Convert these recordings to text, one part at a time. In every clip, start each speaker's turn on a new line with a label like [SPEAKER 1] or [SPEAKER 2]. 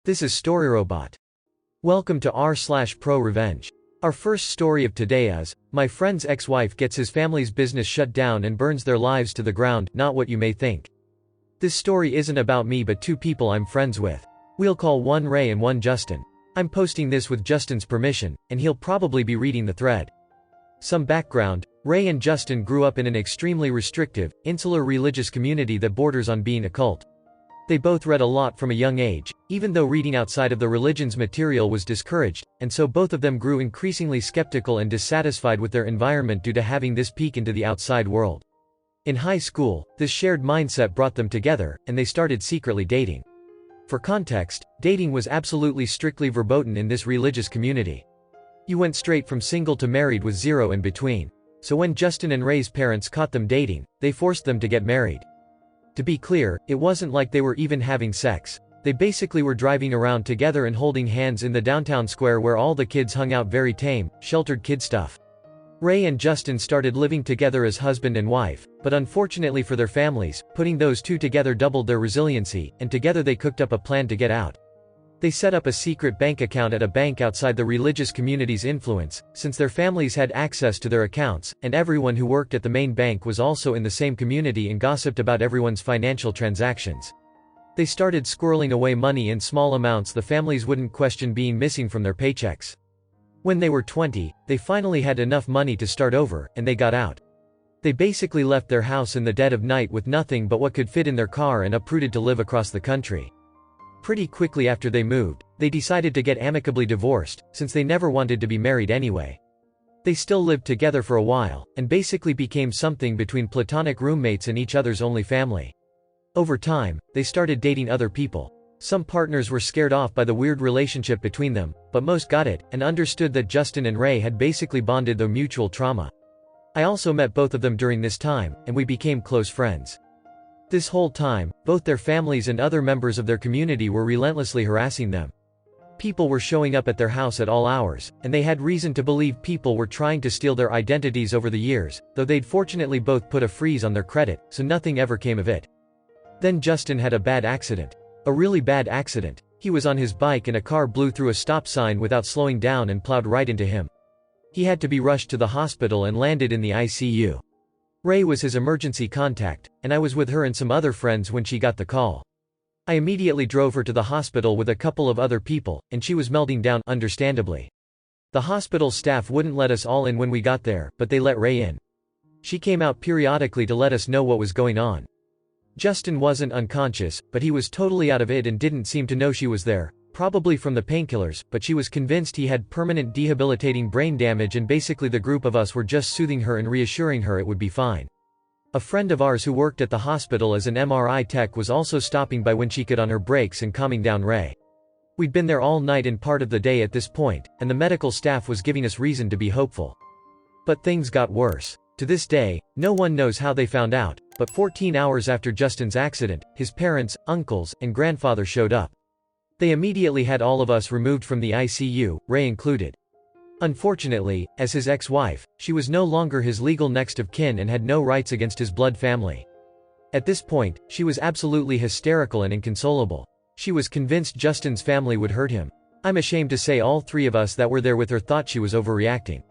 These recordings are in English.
[SPEAKER 1] This is StoryRobot. Welcome to r/Prorevenge. Our first story of today is, my friend's ex-wife gets his family's business shut down and burns their lives to the ground, not what you may think. This story isn't about me but two people I'm friends with. We'll call one Ray and one Justin. I'm posting this with Justin's permission, and he'll probably be reading the thread. Some background: Ray and Justin grew up in an extremely restrictive, insular religious community that borders on being a cult. They both read a lot from a young age, even though reading outside of the religion's material was discouraged, and so both of them grew increasingly skeptical and dissatisfied with their environment due to having this peek into the outside world. In high school, this shared mindset brought them together, and they started secretly dating. For context, dating was absolutely strictly verboten in this religious community. You went straight from single to married with zero in between. So when Justin and Ray's parents caught them dating, they forced them to get married. To be clear, it wasn't like they were even having sex. They basically were driving around together and holding hands in the downtown square where all the kids hung out, very tame, sheltered kid stuff. Ray and Justin started living together as husband and wife, but unfortunately for their families, putting those two together doubled their resiliency, and together they cooked up a plan to get out. They set up a secret bank account at a bank outside the religious community's influence, since their families had access to their accounts, and everyone who worked at the main bank was also in the same community and gossiped about everyone's financial transactions. They started squirreling away money in small amounts the families wouldn't question being missing from their paychecks. When they were 20, they finally had enough money to start over, and they got out. They basically left their house in the dead of night with nothing but what could fit in their car and uprooted to live across the country. Pretty quickly after they moved, they decided to get amicably divorced, since they never wanted to be married anyway. They still lived together for a while, and basically became something between platonic roommates and each other's only family. Over time, they started dating other people. Some partners were scared off by the weird relationship between them, but most got it, and understood that Justin and Ray had basically bonded through mutual trauma. I also met both of them during this time, and we became close friends. This whole time, both their families and other members of their community were relentlessly harassing them. People were showing up at their house at all hours, and they had reason to believe people were trying to steal their identities over the years, though they'd fortunately both put a freeze on their credit, so nothing ever came of it. Then Justin had a bad accident. A really bad accident. He was on his bike and a car blew through a stop sign without slowing down and plowed right into him. He had to be rushed to the hospital and landed in the ICU. Ray was his emergency contact, and I was with her and some other friends when she got the call. I immediately drove her to the hospital with a couple of other people, and she was melting down, understandably. The hospital staff wouldn't let us all in when we got there, but they let Ray in. She came out periodically to let us know what was going on. Justin wasn't unconscious, but he was totally out of it and didn't seem to know she was there, probably from the painkillers, but she was convinced he had permanent debilitating brain damage, and basically the group of us were just soothing her and reassuring her it would be fine. A friend of ours who worked at the hospital as an MRI tech was also stopping by when she could on her breaks and calming down Ray. We'd been there all night and part of the day at this point, and the medical staff was giving us reason to be hopeful. But things got worse. To this day, no one knows how they found out, but 14 hours after Justin's accident, his parents, uncles, and grandfather showed up. They immediately had all of us removed from the ICU, Ray included. Unfortunately, as his ex-wife, she was no longer his legal next of kin and had no rights against his blood family. At this point, she was absolutely hysterical and inconsolable. She was convinced Justin's family would hurt him. I'm ashamed to say all three of us that were there with her thought she was overreacting.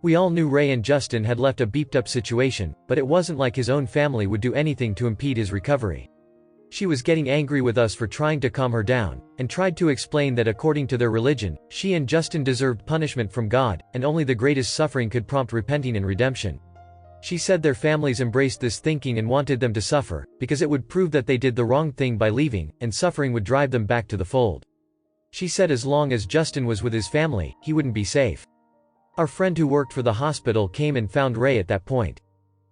[SPEAKER 1] We all knew Ray and Justin had left a beeped-up situation, but it wasn't like his own family would do anything to impede his recovery. She was getting angry with us for trying to calm her down, and tried to explain that according to their religion, she and Justin deserved punishment from God, and only the greatest suffering could prompt repenting and redemption. She said their families embraced this thinking and wanted them to suffer, because it would prove that they did the wrong thing by leaving, and suffering would drive them back to the fold. She said as long as Justin was with his family, he wouldn't be safe. Our friend who worked for the hospital came and found Ray at that point.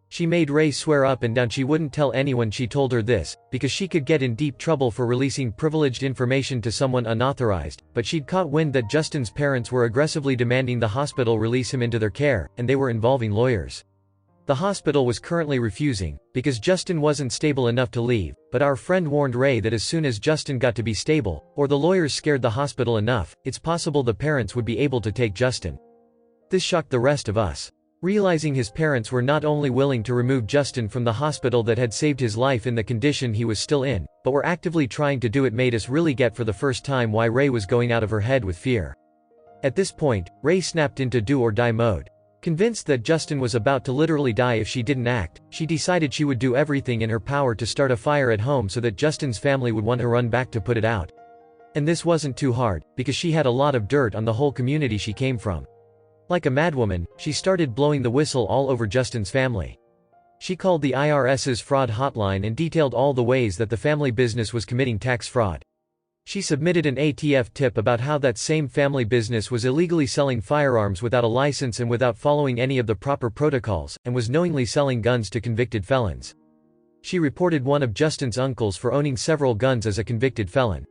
[SPEAKER 1] She made Ray swear up and down she wouldn't tell anyone she told her this, because she could get in deep trouble for releasing privileged information to someone unauthorized, but she'd caught wind that Justin's parents were aggressively demanding the hospital release him into their care, and they were involving lawyers. The hospital was currently refusing, because Justin wasn't stable enough to leave, but our friend warned Ray that as soon as Justin got to be stable, or the lawyers scared the hospital enough, it's possible the parents would be able to take Justin. This shocked the rest of us. Realizing his parents were not only willing to remove Justin from the hospital that had saved his life in the condition he was still in, but were actively trying to do it, made us really get for the first time why Ray was going out of her head with fear. At this point, Ray snapped into do-or-die mode. Convinced that Justin was about to literally die if she didn't act, she decided she would do everything in her power to start a fire at home so that Justin's family would want to run back to put it out. And this wasn't too hard, because she had a lot of dirt on the whole community she came from. Like a madwoman, she started blowing the whistle all over Justin's family. She called the IRS's fraud hotline and detailed all the ways that the family business was committing tax fraud. She submitted an ATF tip about how that same family business was illegally selling firearms without a license and without following any of the proper protocols, and was knowingly selling guns to convicted felons. She reported one of Justin's uncles for owning several guns as a convicted felon.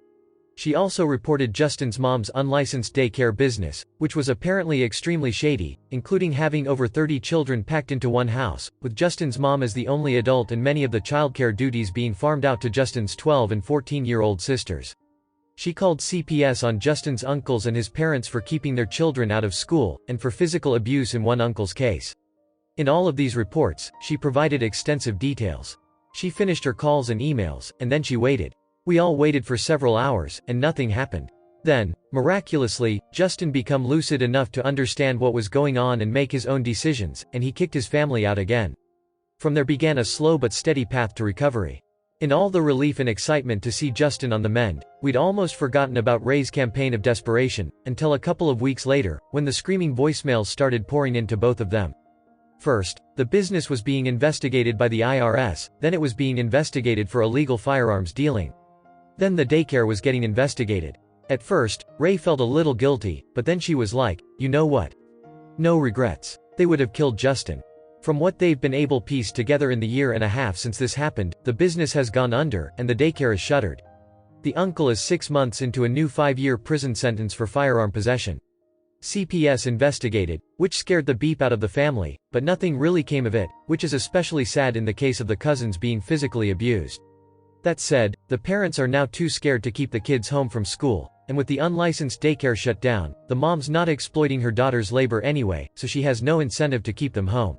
[SPEAKER 1] She also reported Justin's mom's unlicensed daycare business, which was apparently extremely shady, including having over 30 children packed into one house, with Justin's mom as the only adult and many of the childcare duties being farmed out to Justin's 12 and 14-year-old sisters. She called CPS on Justin's uncles and his parents for keeping their children out of school, and for physical abuse in one uncle's case. In all of these reports, she provided extensive details. She finished her calls and emails, and then she waited. We all waited for several hours, and nothing happened. Then, miraculously, Justin became lucid enough to understand what was going on and make his own decisions, and he kicked his family out again. From there began a slow but steady path to recovery. In all the relief and excitement to see Justin on the mend, we'd almost forgotten about Ray's campaign of desperation, until a couple of weeks later, when the screaming voicemails started pouring into both of them. First, the business was being investigated by the IRS, then it was being investigated for illegal firearms dealing. Then the daycare was getting investigated. At first, Ray felt a little guilty, but then she was like, you know what? No regrets. They would have killed Justin. From what they've been able to piece together in the year and a half since this happened, the business has gone under, and the daycare is shuttered. The uncle is 6 months into a new 5-year prison sentence for firearm possession. CPS investigated, which scared the beep out of the family, but nothing really came of it, which is especially sad in the case of the cousins being physically abused. That said, the parents are now too scared to keep the kids home from school, and with the unlicensed daycare shut down, the mom's not exploiting her daughter's labor anyway, so she has no incentive to keep them home.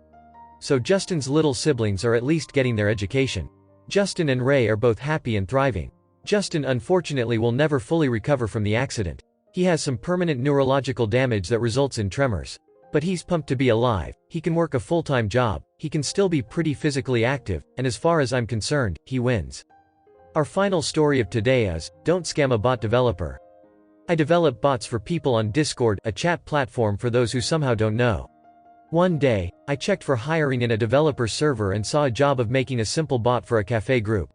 [SPEAKER 1] So Justin's little siblings are at least getting their education. Justin and Ray are both happy and thriving. Justin unfortunately will never fully recover from the accident. He has some permanent neurological damage that results in tremors. But he's pumped to be alive, he can work a full-time job, he can still be pretty physically active, and as far as I'm concerned, he wins. Our final story of today is, don't scam a bot developer. I develop bots for people on Discord, a chat platform for those who somehow don't know. One day, I checked for hiring in a developer server and saw a job of making a simple bot for a cafe group.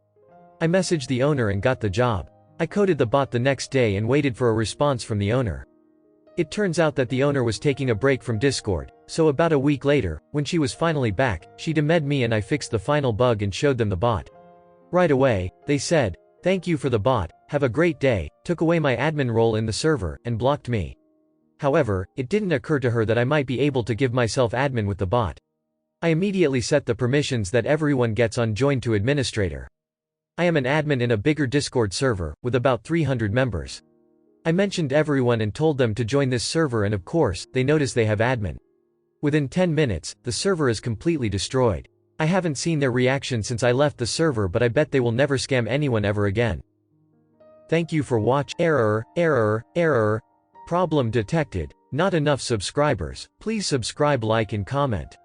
[SPEAKER 1] I messaged the owner and got the job. I coded the bot the next day and waited for a response from the owner. It turns out that the owner was taking a break from Discord, so about a week later, when she was finally back, she DM'd me and I fixed the final bug and showed them the bot. Right away, they said, "Thank you for the bot, have a great day," took away my admin role in the server, and blocked me. However, it didn't occur to her that I might be able to give myself admin with the bot. I immediately set the permissions that everyone gets on join to administrator. I am an admin in a bigger Discord server, with about 300 members. I mentioned everyone and told them to join this server, and of course, they notice they have admin. Within 10 minutes, the server is completely destroyed. I haven't seen their reaction since I left the server, but I bet they will never scam anyone ever again. Thank you for watching. Error. Problem detected. Not enough subscribers. Please subscribe, like and comment.